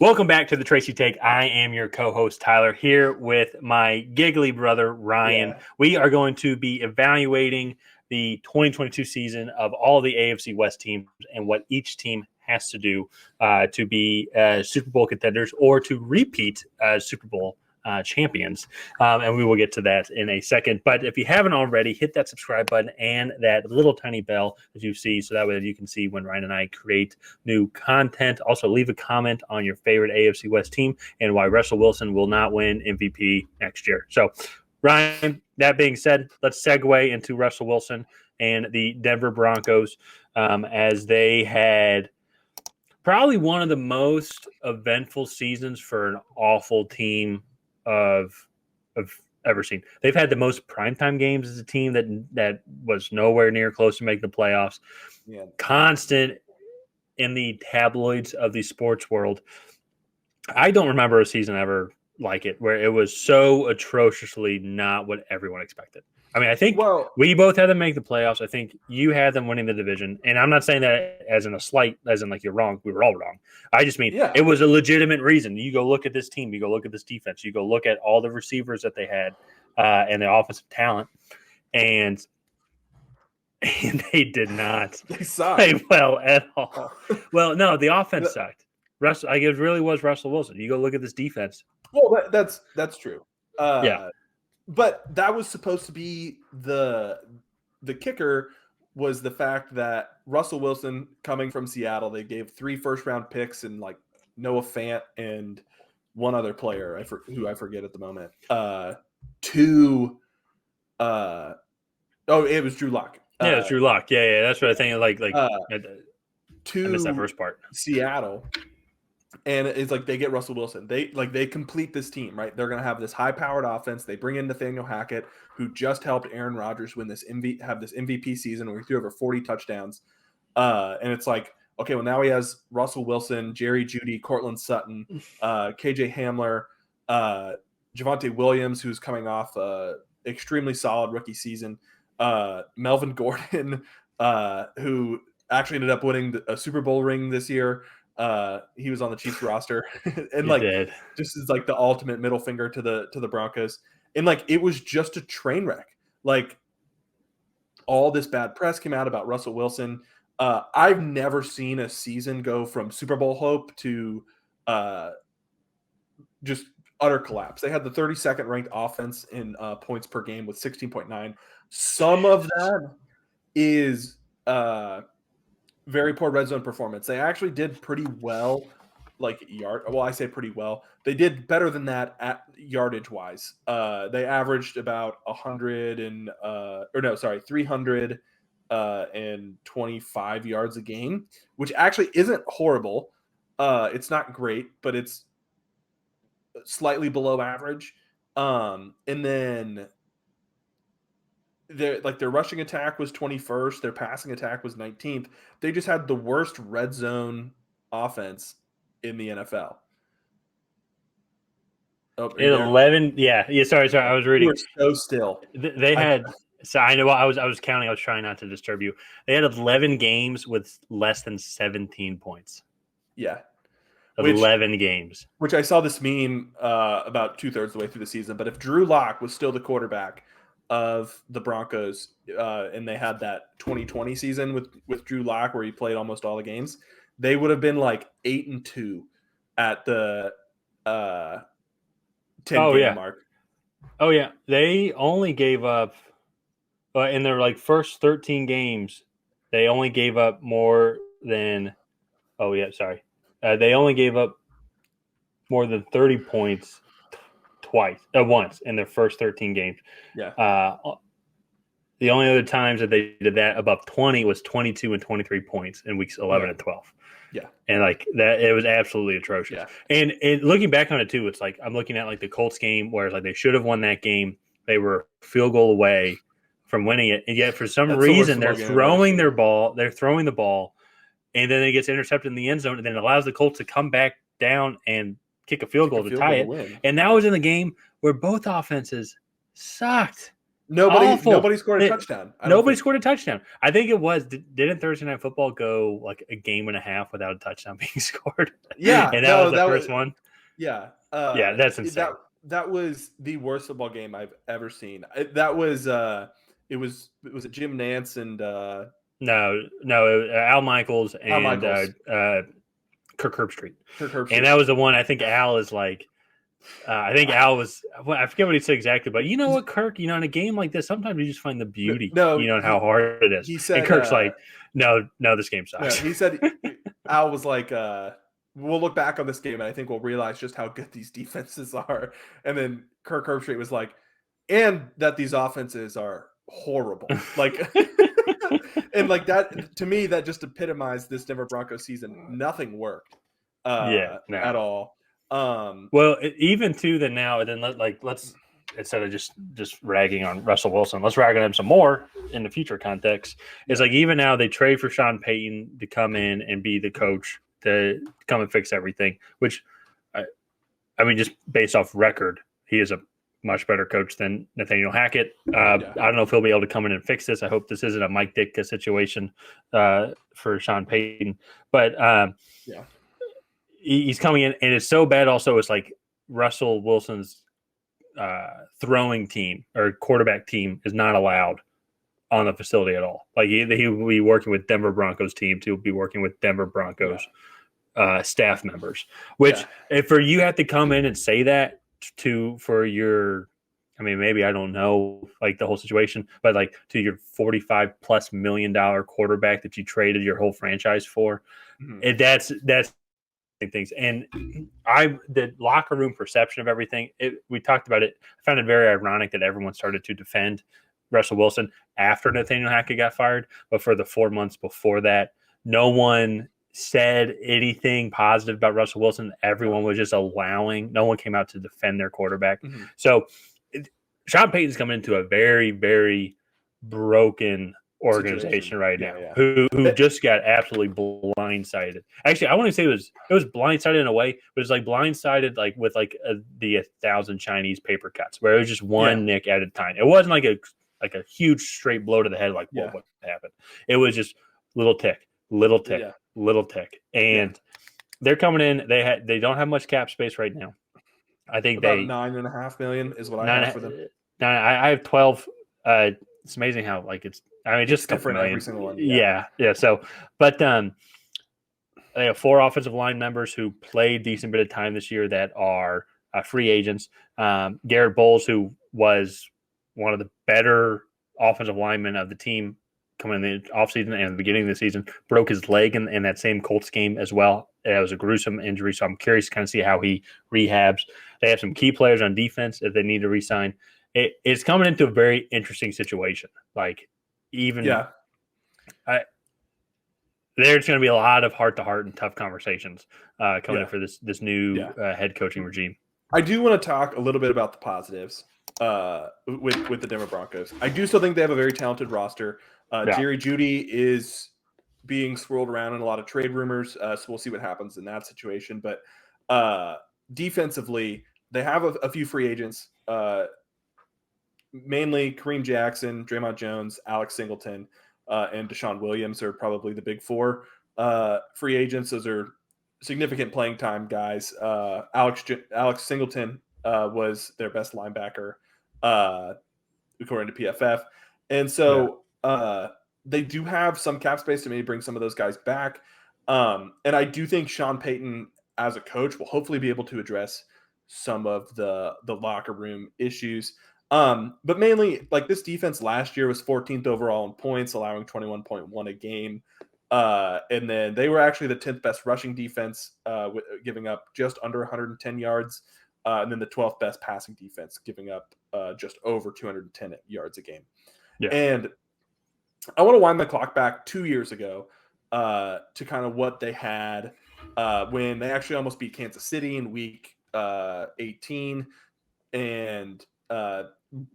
Welcome back to the Tracy Take. I am your co-host, Tyler, here with my giggly brother, Ryan. Yeah. We are going to be evaluating the 2022 season of all the AFC West teams and what each team has to do to be Super Bowl contenders or to repeat Super Bowl champions. And we will get to that in a second. But if you haven't already, hit that subscribe button and that little tiny bell that you see so that way you can see when Ryan and I create new content. Also, leave a comment on your favorite AFC West team and why Russell Wilson will not win MVP next year. So, Ryan, that being said, let's segue into Russell Wilson and the Denver Broncos as they had probably one of the most eventful seasons for an awful team of ever seen. They've had the most primetime games as a team that was nowhere near close to making the playoffs. Yeah. Constant in the tabloids of the sports world. I don't remember a season ever like it where it was so atrociously not what everyone expected. I mean, I think we both had them make the playoffs. I think you had them winning the division. And I'm not saying that as in a slight, as in like you're wrong. We were all wrong. I just mean It was a legitimate reason. You go look at this team. You go look at this defense. You go look at all the receivers that they had and the offensive talent. And they did not play well at all. Well, no, the offense sucked. It really was Russell Wilson. You go look at this defense. Well, that's true. Yeah. But that was supposed to be the kicker was the fact that Russell Wilson coming from Seattle, they gave 3 first-round picks and like Noah Fant and one other player who I forget at the moment. It was Drew Lock. Yeah, it's Drew Lock. Yeah, that's what I think. I missed that first part. Seattle. And it's like they get Russell Wilson. They complete this team, right? They're going to have this high-powered offense. They bring in Nathaniel Hackett, who just helped Aaron Rodgers win this MVP season where he threw over 40 touchdowns. And it's like, okay, well now he has Russell Wilson, Jerry Jeudy, Cortland Sutton, KJ Hamler, Javonte Williams, who's coming off extremely solid rookie season, Melvin Gordon, who actually ended up winning a Super Bowl ring this year. He was on the Chiefs roster and just is like the ultimate middle finger to the Broncos. And like, it was just a train wreck. Like all this bad press came out about Russell Wilson. I've never seen a season go from Super Bowl hope to just utter collapse. They had the 32nd ranked offense in points per game with 16.9. Some of that is, very poor red zone performance. They actually did pretty well, I say pretty well. They did better than that at yardage wise. They averaged about 325 yards a game, which actually isn't horrible. It's not great, but it's slightly below average. And then their rushing attack was 21st. Their passing attack was 19th. They just had the worst red zone offense in the NFL. Oh, in 11, yeah. Sorry. I was reading. You were so still. They had. So I know I was counting. I was trying not to disturb you. They had 11 games with less than 17 points. Yeah. 11 games. Which I saw this meme about 2/3 of the way through the season. But if Drew Lock was still the quarterback of the Broncos, and they had that 2020 season with Drew Lock where he played almost all the games, they would have been like 8-2 at the 10-game mark. Oh yeah, they only gave up in their first 13 games. They only gave up more than. Oh yeah, sorry. They only gave up more than 30 points. Once in their first 13 games. Yeah. The only other times that they did that above 20 was 22 and 23 points in weeks 11 and 12. Yeah. And that, it was absolutely atrocious. Yeah. And looking back on it too, it's like I'm looking at the Colts game where it's like they should have won that game. They were a field goal away from winning it, and yet for some reason they're throwing the ball, and then it gets intercepted in the end zone, and then it allows the Colts to come back down and kick a field goal to tie it. And that was in the game where both offenses sucked. Awful. Nobody scored a touchdown. I don't Nobody think. scored a touchdown. I think it was. Didn't Thursday Night Football go like a game and a half without a touchdown being scored? Yeah, And that no, was the that was first one. yeah. Yeah, that's insane. That was the worst football game I've ever seen. That was it Jim Nance and No, Al Michaels Al and Michaels, Kirk Herbstreit. Kirk And Herbstreit. that was the one I think Al is like. I think Al was. Well, I forget what he said exactly, but you know what, Kirk? In a game like this, sometimes you just find the beauty. No, In how hard it is. he said, and Kirk's like, no, this game no, sucks. he said Al was like, we'll look back on this game and I think we'll realize just how good these defenses are. And then Kirk Herbstreit was like, and that these offenses are horrible. Like, and like that, to me, that just epitomized this Denver Broncos season. Nothing worked at all. Well, even to the now, and then let's instead of just ragging on Russell Wilson, let's rag on him some more in the future context. It's like even now they trade for Sean Payton to come in and be the coach to come and fix everything. Which, I mean, just based off record, he is a much better coach than Nathaniel Hackett. I don't know if he'll be able to come in and fix this. I hope this isn't a Mike Ditka situation for Sean Payton, but he's coming in, and it's so bad. Also, it's like Russell Wilson's throwing team or quarterback team is not allowed on the facility at all. Like he will be working with Denver Broncos teams. He'll be working with Denver Broncos staff members. Which, if for you have to come in and say that for your, I mean, maybe I don't know like the whole situation, but like to your $45+ million quarterback that you traded your whole franchise for, that's things. And the locker room perception of everything, we talked about it. I found it very ironic that everyone started to defend Russell Wilson after Nathaniel Hackett got fired, but for the 4 months before that, no one said anything positive about Russell Wilson. Everyone was just allowing. No one came out to defend their quarterback. So Sean Payton's coming into a very, very broken organization right now, who just got absolutely blindsided. Actually, I want to say it was blindsided in a way, but it's like blindsided like with like the 1,000 Chinese paper cuts, where it was just one nick at a time. It wasn't like a huge straight blow to the head, like what happened. It was just little tick, and they're coming in. They don't have much cap space right now. I think about $9.5 million is what I have for them. I have 12. It's amazing how like it's. I mean, just a couple million. Every single one. Yeah. So, but they have 4 offensive line members who played a decent bit of time this year that are free agents. Garrett Bowles, who was one of the better offensive linemen of the team coming in the offseason and at the beginning of the season, broke his leg in that same Colts game as well. It was a gruesome injury, so I'm curious to kind of see how he rehabs. They have some key players on defense that they need to re-sign. It's coming into a very interesting situation. Like, even there's going to be a lot of heart-to-heart and tough conversations coming in for this new head coaching regime. I do want to talk a little bit about the positives with the Denver Broncos. I do still think they have a very talented roster. Jerry Jeudy is being swirled around in a lot of trade rumors, so we'll see what happens in that situation. But defensively, they have a few free agents, mainly Kareem Jackson, Draymond Jones, Alex Singleton, and Deshaun Williams are probably the big 4 free agents. Those are significant playing time guys. Alex Singleton was their best linebacker, according to PFF. And so they do have some cap space to maybe bring some of those guys back. And I do think Sean Payton as a coach will hopefully be able to address some of the locker room issues. But mainly, like, this defense last year was 14th overall in points, allowing 21.1 a game. And then they were actually the 10th best rushing defense, giving up just under 110 yards. And then the 12th best passing defense, giving up just over 210 yards a game. Yeah. And I want to wind the clock back 2 years ago to kind of what they had when they actually almost beat Kansas City in week 18. And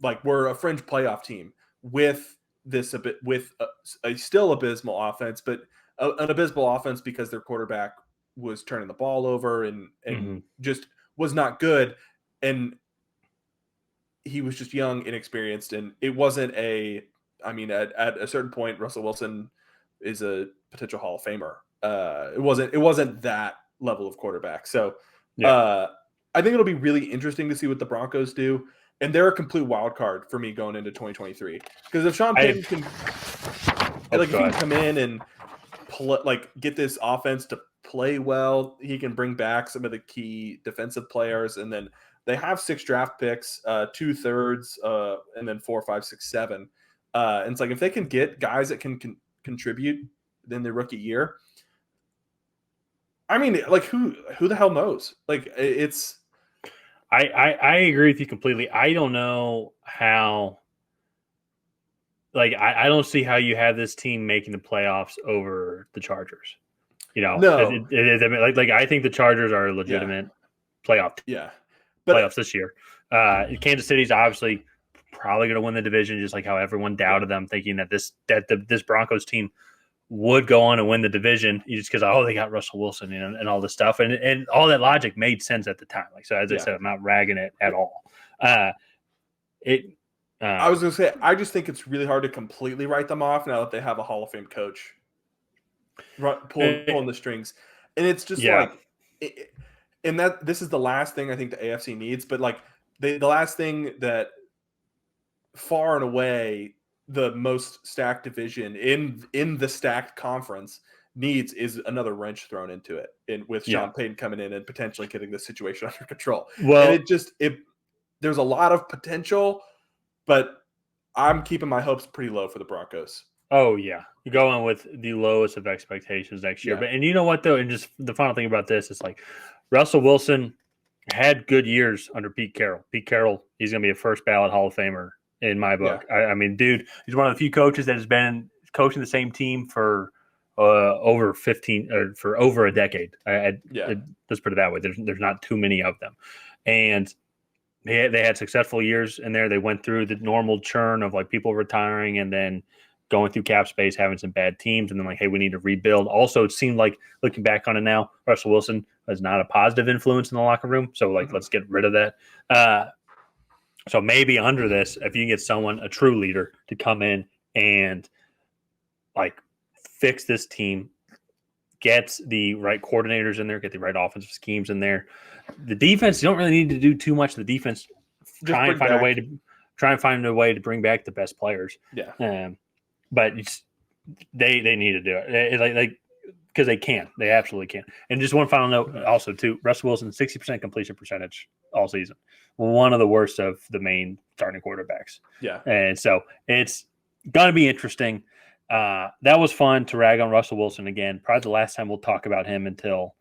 like, we're a fringe playoff team with a still abysmal offense, but an abysmal offense because their quarterback was turning the ball over and just was not good. And he was just young, inexperienced, and it wasn't a. I mean, at a certain point, Russell Wilson is a potential Hall of Famer. It wasn't that level of quarterback. So I think it'll be really interesting to see what the Broncos do. And they're a complete wild card for me going into 2023. Because if Sean Payton can if he can come in and get this offense to play well, he can bring back some of the key defensive players, and then they have 6 draft picks, 2/3, and then 4, 5, 6, 7. And it's like if they can get guys that can contribute in their rookie year, I mean, like who the hell knows? Like it's. I agree with you completely. I don't know how. Like I don't see how you have this team making the playoffs over the Chargers. No. Like I think the Chargers are a legitimate playoff. Playoffs this year. Kansas City's obviously probably going to win the division, just like how everyone doubted them, thinking that this Broncos team would go on and win the division just because they got Russell Wilson and all this stuff, and all that logic made sense at the time. Like so, as I said, I'm not ragging it at all. I was going to say, I just think it's really hard to completely write them off now that they have a Hall of Fame coach pulling the strings, and it's just and that this is the last thing I think the AFC needs, but like the last thing that far and away the most stacked division in the stacked conference needs is another wrench thrown into it, with Sean Payton coming in and potentially getting the situation under control. Well, and there's a lot of potential, but I'm keeping my hopes pretty low for the Broncos. Oh yeah, you're going with the lowest of expectations next year. But you know what though, and just the final thing about this is like Russell Wilson had good years under Pete Carroll. Pete Carroll, he's going to be a first ballot Hall of Famer in my book. I mean, dude, he's one of the few coaches that has been coaching the same team for over 15 or for over a decade. Let's put it that way. There's not too many of them, and they had successful years in there. They went through the normal churn of like people retiring and then going through cap space, having some bad teams, and then like, hey, we need to rebuild. Also, it seemed like looking back on it now, Russell Wilson was not a positive influence in the locker room. So like, let's get rid of that. So maybe under this, if you can get someone, a true leader, to come in and like fix this team, get the right coordinators in there, get the right offensive schemes in there. The defense, you don't really need to do too much. The defense, try and find a way to bring back the best players. Yeah. But they need to do it. Because they can. They absolutely can. And just one final note also, too. Russell Wilson, 60% completion percentage all season. One of the worst of the main starting quarterbacks. Yeah. And so it's going to be interesting. That was fun to rag on Russell Wilson again. Probably the last time we'll talk about him until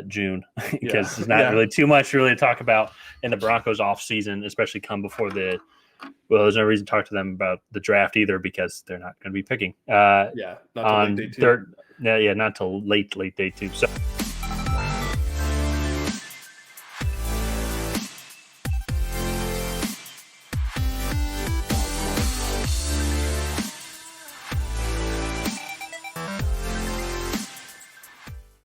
June, because there's not really too much really to talk about in the Broncos offseason, especially come before there's no reason to talk to them about the draft either, because they're not going to be picking. Not till late day 2. Not till late day 2. So